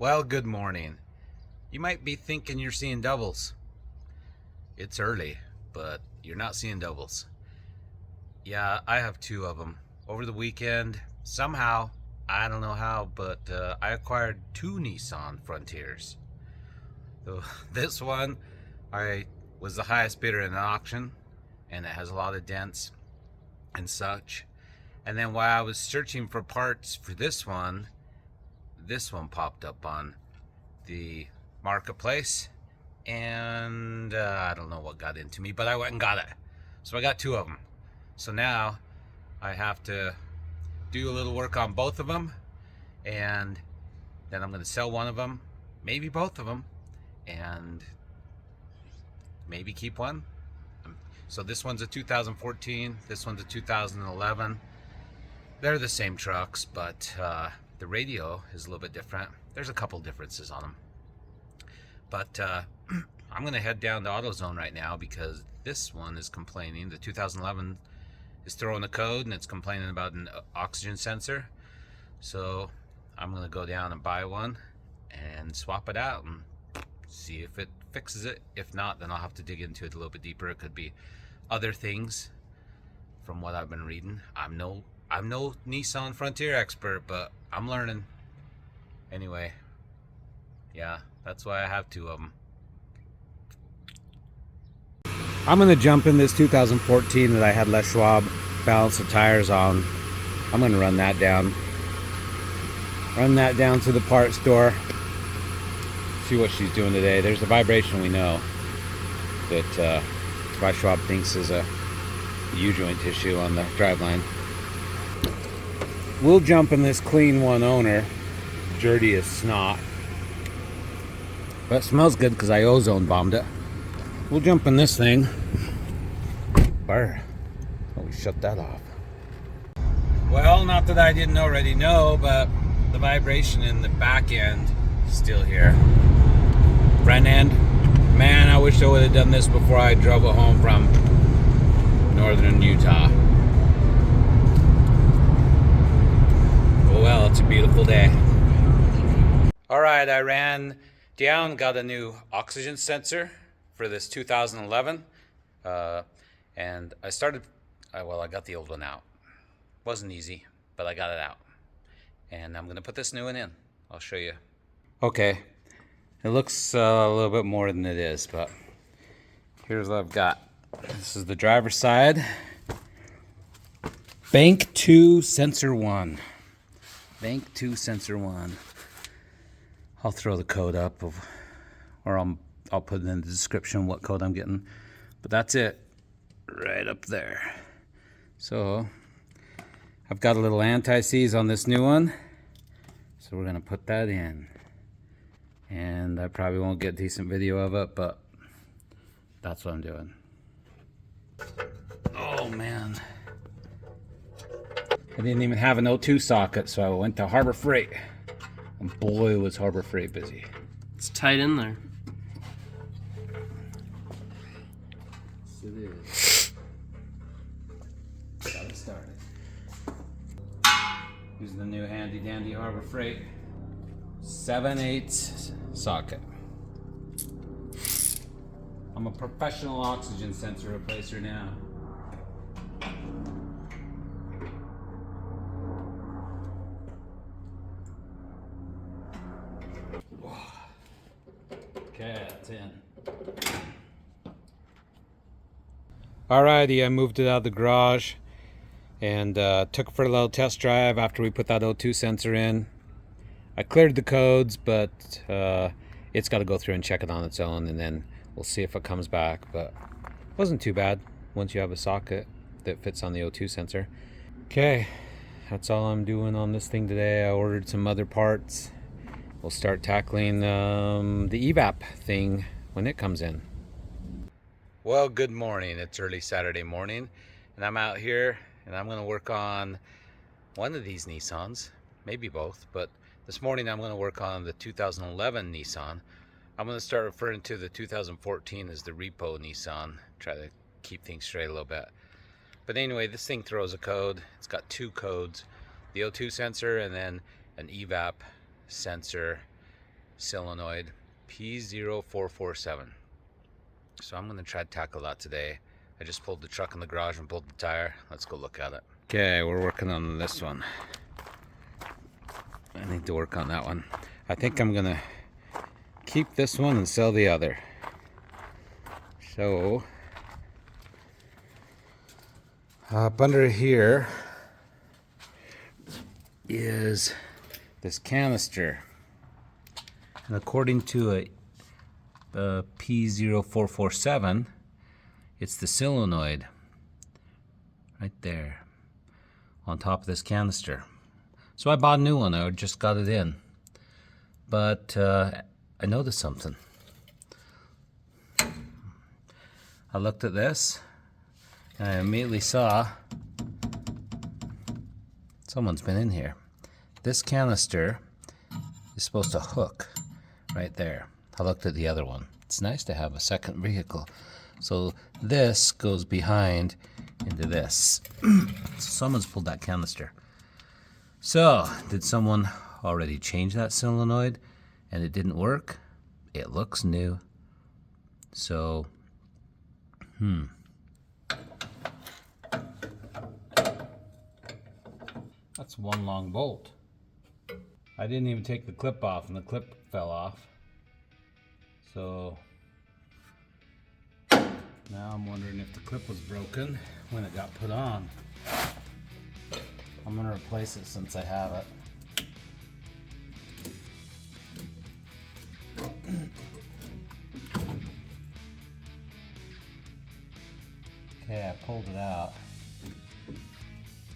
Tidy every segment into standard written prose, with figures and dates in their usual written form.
Well, good morning. You might be thinking you're seeing doubles. It's early, but you're not seeing doubles. Yeah, I have two of them. Over the weekend, somehow, I don't know how, but I acquired two Nissan Frontiers. So this one, I was the highest bidder in the auction, and it has a lot of dents and such. And then while I was searching for parts for this one popped up on the marketplace, and I don't know what got into me, but I went and got it. So I got two of them. So now I have to do a little work on both of them, and then I'm going to sell one of them, maybe both of them, and maybe keep one. So this one's a 2014, this one's a 2011. They're the same trucks, but the radio is a little bit different. There's a couple differences on them. But I'm going to head down to AutoZone right now because this one is complaining. The 2011 is throwing a code and it's complaining about an oxygen sensor. So I'm going to go down and buy one and swap it out and see if it fixes it. If not, then I'll have to dig into it a little bit deeper. It could be other things from what I've been reading. I'm no Nissan Frontier expert, but I'm learning. Anyway, yeah, that's why I have two of them. I'm going to jump in this 2014 that I had Les Schwab balance the tires on. I'm going to run that down. Run that down to the parts store. See what she's doing today. There's a vibration we know that Les Schwab thinks is a U-joint issue on the driveline. We'll jump in this clean one owner. Dirty as snot. But it smells good because I ozone bombed it. We'll jump in this thing. Burr. Oh, we shut that off. Well, not that I didn't already know, but the vibration in the back end is still here. Front end. Man, I wish I would have done this before I drove it home from northern Utah. Oh well, it's a beautiful day. Alright, I ran down, got a new oxygen sensor for this 2011, and I started, I got the old one out. Wasn't easy, but I got it out. And I'm going to put this new one in. I'll show you. Okay, it looks a little bit more than it is, but here's what I've got. This is the driver's side. Bank 2 Sensor 1. Bank 2 Sensor 1. I'll throw the code up, or I'll put it in the description what code I'm getting. But that's it, right up there. So I've got a little anti-seize on this new one, so we're gonna put that in. And I probably won't get decent video of it, but that's what I'm doing. Oh man. I didn't even have an O2 socket, so I went to Harbor Freight. And boy, was Harbor Freight busy. It's tight in there. Yes, it is. Got it started. Using the new handy dandy Harbor Freight 7/8 socket. I'm a professional oxygen sensor replacer now. Okay, that's in. Alrighty, I moved it out of the garage and took it for a little test drive after we put that O2 sensor in. I cleared the codes, but it's got to go through and check it on its own, and then we'll see if it comes back. But it wasn't too bad once you have a socket that fits on the O2 sensor. Okay, that's all I'm doing on this thing today. I ordered some other parts. We'll start tackling the Evap thing when it comes in. Well, good morning. It's early Saturday morning, and I'm out here, and I'm going to work on one of these Nissans, maybe both, but this morning I'm going to work on the 2011 Nissan. I'm going to start referring to the 2014 as the repo Nissan, try to keep things straight a little bit. But anyway, this thing throws a code. It's got two codes, the O2 sensor and then an Evap sensor, solenoid P2A03 A. So I'm going to try to tackle that today. I just pulled the truck in the garage and pulled the tire. Let's go look at it. Okay, we're working on this one. I need to work on that one. I think I'm going to keep this one and sell the other. So up under here is this canister, and according to a P2A03 A, it's the solenoid right there on top of this canister. So I bought a new one. I just got it in, but I noticed something. I looked at this and I immediately saw someone's been in here. This canister is supposed to hook right there. I looked at the other one. It's nice to have a second vehicle. So this goes behind into this. So someone's pulled that canister. So did someone already change that solenoid and it didn't work? It looks new. So that's one long bolt. I didn't even take the clip off and the clip fell off. So now I'm wondering if the clip was broken when it got put on. I'm gonna replace it since I have it. Okay, I pulled it out.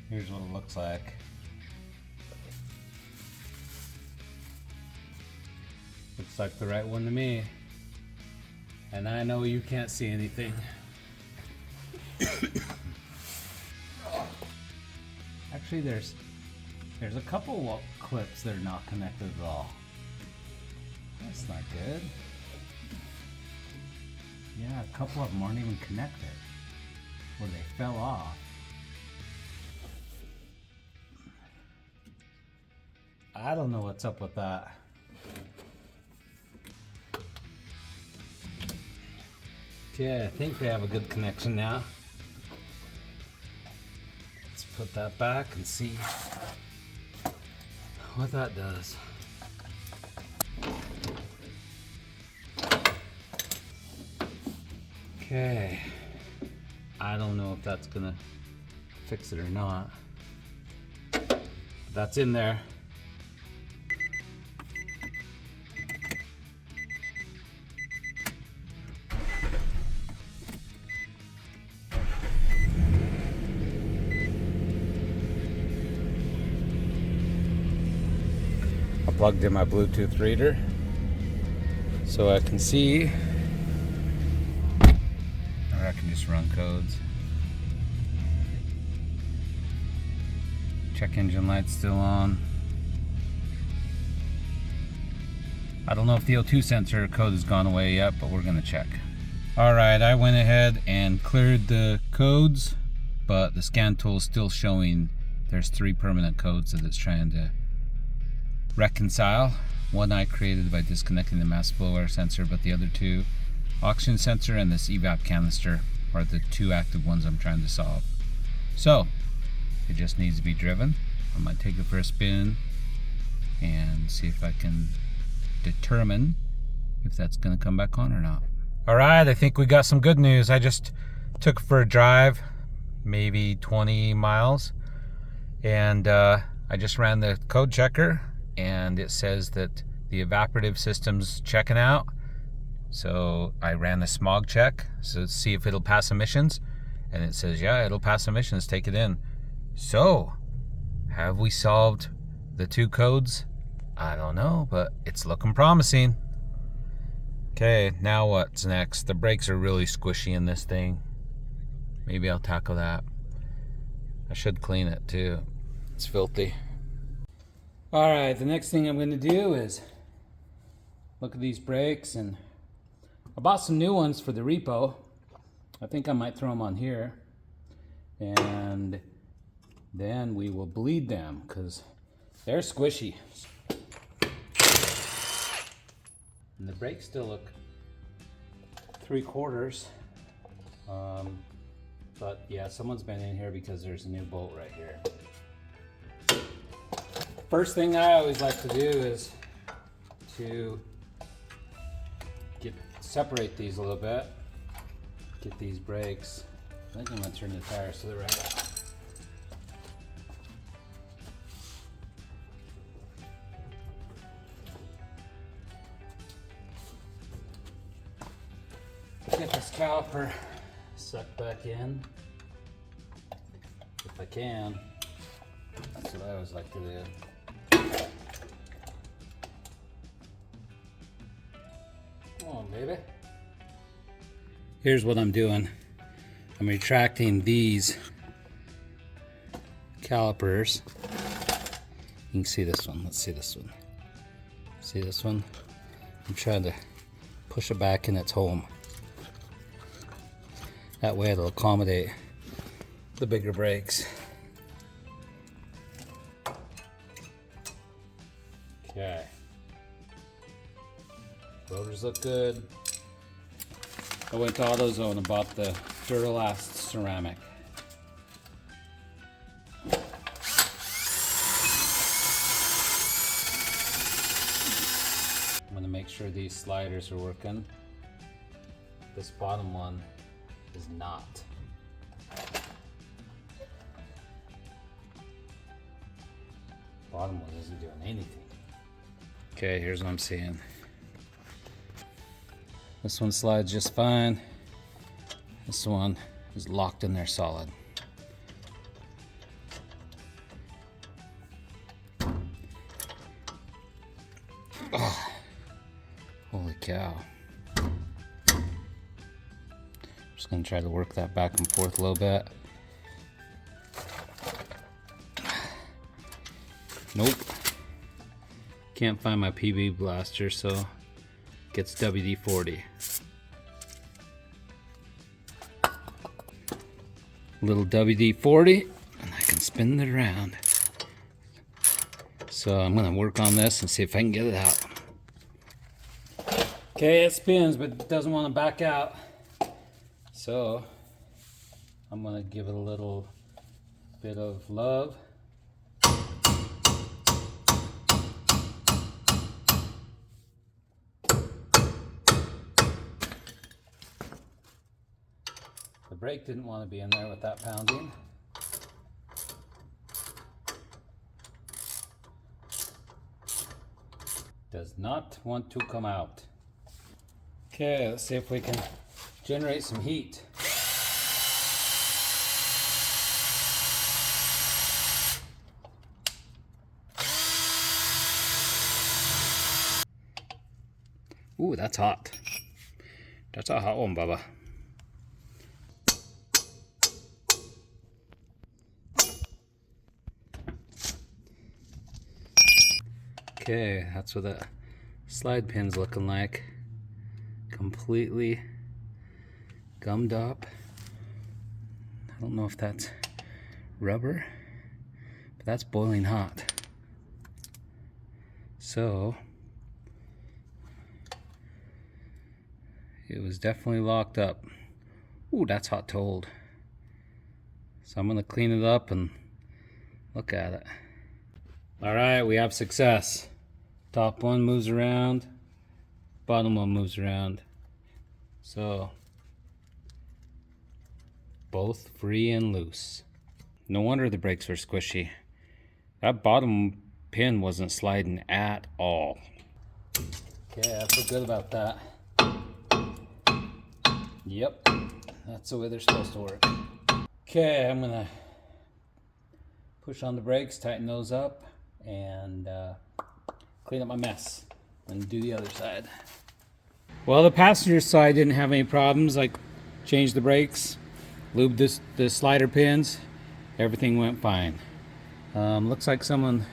Here's what it looks like. Looks like the right one to me. And I know you can't see anything. Actually, there's a couple clips that are not connected at all. That's not good. Yeah, a couple of them aren't even connected. Or they fell off. I don't know what's up with that. Okay, I think they have a good connection now. Let's put that back and see what that does. Okay, I don't know if that's gonna fix it or not. But that's in there. I plugged in my Bluetooth reader so I can see, or I can just run codes. Check engine light's still on. I don't know if the O2 sensor code has gone away yet, but we're gonna check. Alright, I went ahead and cleared the codes, but the scan tool is still showing there's 3 permanent codes that it's trying to reconcile. One I created by disconnecting the mass flow air sensor, but the other 2, oxygen sensor and this evap canister, are the 2 active ones I'm trying to solve. So it just needs to be driven. I might take it for a spin and see if I can determine if that's going to come back on or not. Alright, I think we got some good news. I just took it for a drive, maybe 20 miles, and I just ran the code checker, and it says that the evaporative system's checking out. So I ran the smog check, so see if it'll pass emissions, and it says, yeah, it'll pass emissions, take it in. So, have we solved the 2 codes? I don't know, but it's looking promising. Okay, now what's next? The brakes are really squishy in this thing. Maybe I'll tackle that. I should clean it too. It's filthy. Alright, the next thing I'm going to do is look at these brakes, and I bought some new ones for the repo. I think I might throw them on here, and then we will bleed them because they're squishy. And the brakes still look 3/4. But yeah, someone's been in here because there's a new bolt right here. First thing I always like to do is to separate these a little bit. Get these brakes. I think I'm gonna turn the tires to the right. Get this caliper sucked back in, if I can. That's what I always like to do. Come on, baby. Here's what I'm doing. I'm retracting these calipers. You can see this one. Let's see this one. See this one? I'm trying to push it back in its home. That way it'll accommodate the bigger brakes. Okay. Rotors look good. I went to AutoZone and bought the Duralast ceramic. I'm gonna make sure these sliders are working. This bottom one is not. Bottom one isn't doing anything. Okay, here's what I'm seeing. This one slides just fine. This one is locked in there solid. Oh, holy cow. Just gonna try to work that back and forth a little bit. Nope. Can't find my PB blaster, so gets WD-40. Little WD-40, and I can spin it around. So I'm gonna work on this and see if I can get it out. Okay, it spins, but it doesn't want to back out. So I'm gonna give it a little bit of love. The brake didn't want to be in there with that pounding. Does not want to come out. Okay, let's see if we can generate some heat. Ooh, that's hot. That's a hot one, Bubba. Okay, that's what that slide pin's looking like. Completely gummed up. I don't know if that's rubber, but that's boiling hot. So it was definitely locked up. Ooh, that's hot to hold. So I'm gonna clean it up and look at it. All right, we have success. Top one moves around, bottom one moves around. So both free and loose. No wonder the brakes were squishy. That bottom pin wasn't sliding at all. Okay, I feel good about that. Yep, that's the way they're supposed to work. Okay, I'm gonna push on the brakes, tighten those up, and clean up my mess and do the other side. Well, the passenger side didn't have any problems. I changed the brakes, lubed the slider pins, everything went fine. Looks like someone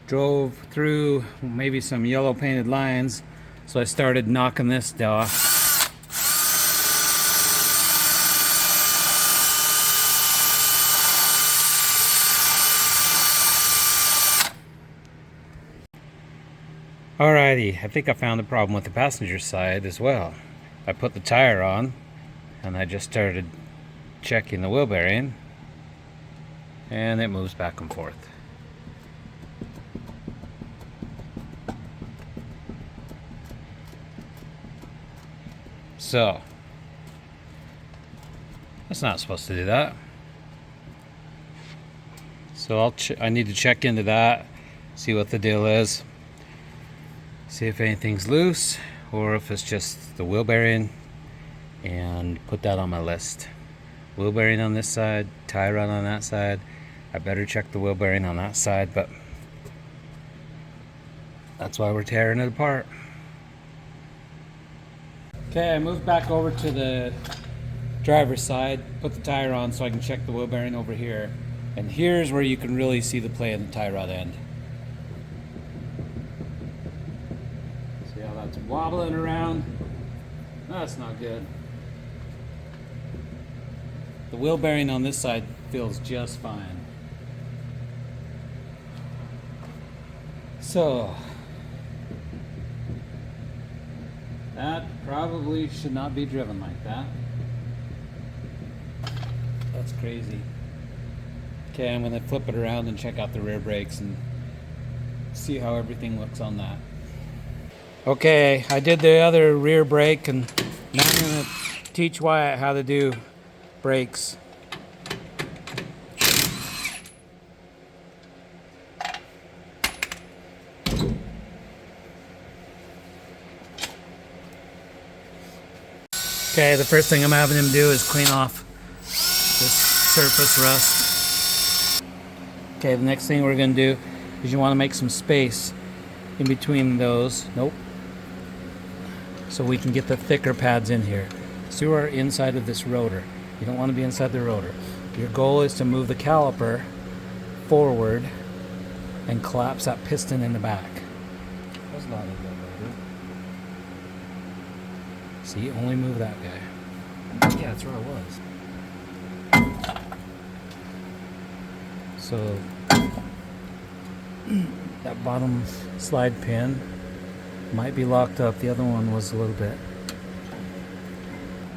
drove through maybe some yellow painted lines, so I started knocking this off. Alrighty, I think I found the problem with the passenger side as well. I put the tire on and I just started checking the wheel bearing and it moves back and forth. So, it's not supposed to do that. So I need to check into that, see what the deal is, see if anything's loose or if it's just the wheel bearing, and put that on my list. Wheel bearing on this side, tie rod on that side. I better check the wheel bearing on that side, but that's why we're tearing it apart. Okay, I moved back over to the driver's side, put the tire on so I can check the wheel bearing over here. And here's where you can really see the play in the tie rod end. See how that's wobbling around? That's not good. The wheel bearing on this side feels just fine. So, that probably should not be driven like that. That's crazy. Okay, I'm gonna flip it around and check out the rear brakes and see how everything looks on that. Okay, I did the other rear brake and now I'm gonna teach Wyatt how to do brakes. Okay, the first thing I'm having him do is clean off this surface rust. Okay, the next thing we're going to do is you want to make some space in between those. Nope. So we can get the thicker pads in here. So you are inside of this rotor. You don't want to be inside the rotor. Your goal is to move the caliper forward and collapse that piston in the back. That's not in there, brother. See, only move that guy. Yeah, that's where I was. So that bottom slide pin might be locked up. The other one was a little bit.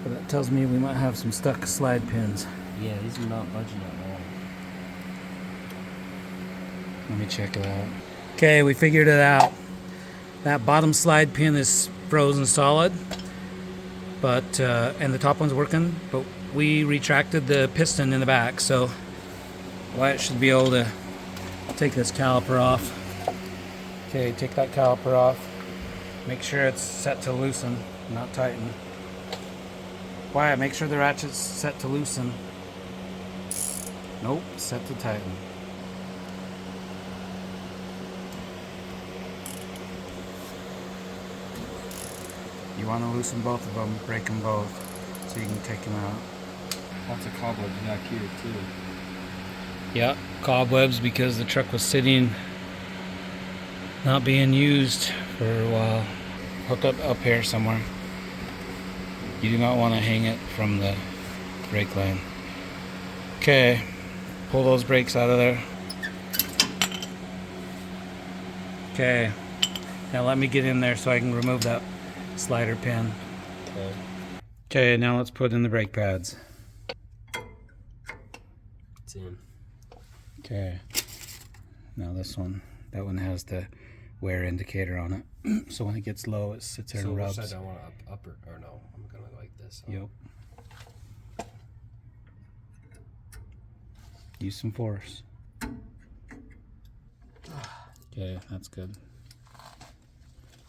But that tells me we might have some stuck slide pins. Yeah, these are not budging at all. Let me check it out. Okay, we figured it out. That bottom slide pin is frozen solid, but and the top one's working, but we retracted the piston in the back, so Wyatt should be able to take this caliper off. Okay, take that caliper off. Make sure it's set to loosen, not tighten. Wyatt, make sure the ratchet's set to loosen. Nope, set to tighten. You want to loosen both of them, break them both, so you can take them out. Lots of cobwebs back here too. Yeah, cobwebs because the truck was sitting, not being used for a while. Hook up here somewhere. You do not want to hang it from the brake line. Okay, pull those brakes out of there. Okay, now let me get in there so I can remove that slider pin. Okay. Okay, now let's put in the brake pads. It's in. Okay, now this one, that one has the wear indicator on it. So when it gets low, it sits there So and which rubs. side do I want to up or no? I'm gonna go like this. Huh? Yep. Use some force. Okay, that's good.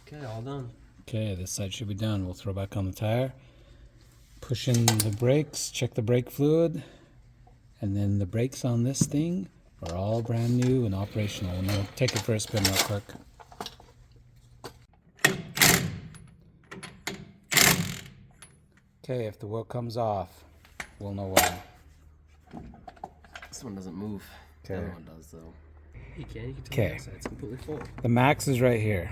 Okay, all done. Okay, this side should be done. We'll throw back on the tire, push in the brakes, check the brake fluid, and then the brakes on this thing are all brand new and operational. And we'll take it for a spin real quick. Okay, if the wheel comes off, we'll know why. This one doesn't move. The Okay. other one does though. You can tell Okay. me it's completely full. The max is right here.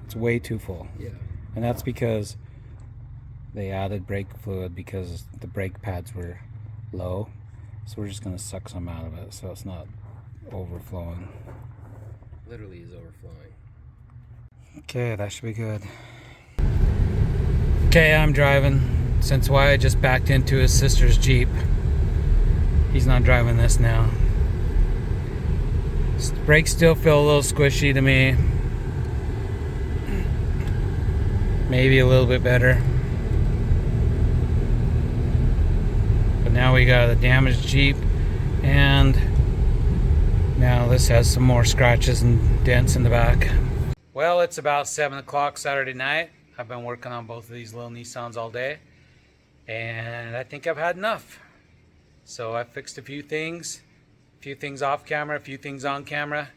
It's way too full. Yeah. And that's because they added brake fluid because the brake pads were low. So we're just going to suck some out of it so it's not overflowing. Literally is overflowing. Okay, that should be good. Okay, I'm driving. Since Wyatt just backed into his sister's Jeep, he's not driving this now. Brakes still feel a little squishy to me. Maybe a little bit better. But now we got a damaged Jeep, and now this has some more scratches and dents in the back. Well, it's about 7 o'clock Saturday night. I've been working on both of these little Nissans all day, and I think I've had enough. So I fixed a few things off camera, a few things on camera,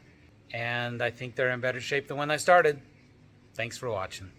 and I think they're in better shape than when I started. Thanks for watching.